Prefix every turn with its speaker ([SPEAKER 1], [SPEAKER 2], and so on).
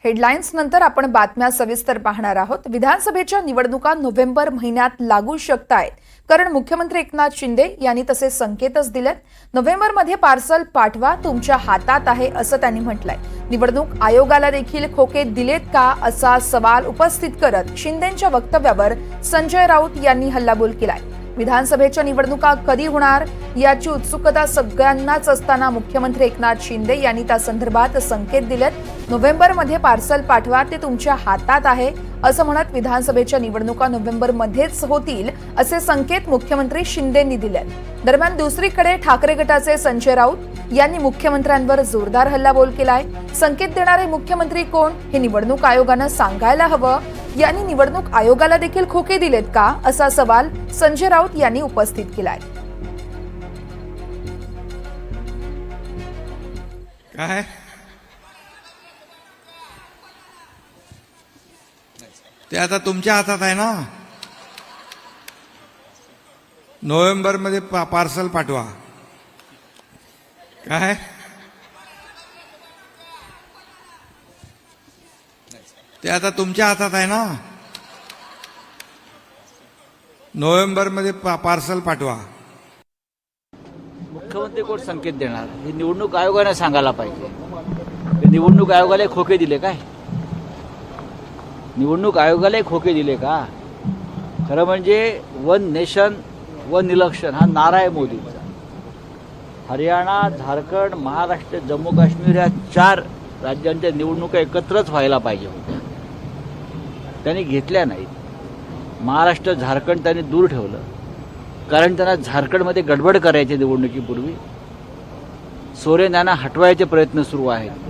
[SPEAKER 1] Headlines नंतर आपण बातम्या सविस्तर पाहणार आहोत। विधानसभेच्या निवडणुका नोव्हेंबर महिन्यात लागू शकतायत, कारण मुख्यमंत्री एकनाथ शिंदे यांनी तसे संकेतच दिलेत। नोव्हेंबरमध्ये पार्सल पाठवा, तुमच्या हातात आहे असं त्यांनी म्हटलंय। निवडणूक आयोगाला देखील खोके दिलेत का असा सवाल उपस्थित करत शिंदेंच्या वक्तव्यावर संजय राऊत यांनी हल्लाबोल केलाय। विधानसभेच्या निवडणुका कधी होणार याची उत्सुकता सगळ्यांनाच असताना मुख्यमंत्री एकनाथ शिंदे यांनी त्या संदर्भात संकेत दिलेत। नोव्हेंबरमध्ये पार्सल पाठवा, ते तुमच्या हातात आहे असं म्हणत विधानसभेच्या निवडणुका नोव्हेंबरमध्येच होतील असे संकेत मुख्यमंत्री शिंदेंनी दिलेत। दरम्यान दुसरीकडे ठाकरे गटाचे संजय राऊत यांनी मुख्यमंत्र्यांवर जोरदार हल्लाबोल केलाय। संकेत देणारे मुख्यमंत्री कोण हे निवडणूक आयोगानं सांगायला हवं। यांनी निवडणूक आयोगाला देखील खोके दिलेत का असा सवाल संजय राऊत यांनी उपस्थित केलाय।
[SPEAKER 2] काय ते आता तुमच्या हातात आहे ना। नोव्हेंबर मध्ये पार्सल पाठवा। काय ते आता तुमच्या हातात आहे ना। नोव्हेंबर मध्ये पार्सल पाठवा।
[SPEAKER 3] मुख्यमंत्री कोण संकेत देणार हे निवडणूक आयोगाने सांगायला पाहिजे। निवडणूक आयोगाला खोके दिले काय? निवडणूक आयोगाला खोके दिले का? खरं म्हणजे वन नेशन वन इलेक्शन हा नारा आहे मोदींचा। हरियाणा, झारखंड, महाराष्ट्र, जम्मू काश्मीर या 4 राज्यांच्या निवडणुका एकत्रच व्हायला पाहिजे होत्या, त्यांनी घेतल्या नाहीत। महाराष्ट्र, झारखंड त्यांनी दूर ठेवलं, कारण त्यांना झारखंडमध्ये गडबड करायची निवडणुकीपूर्वी। सोरेन यांना हटवायचे प्रयत्न सुरू आहेत।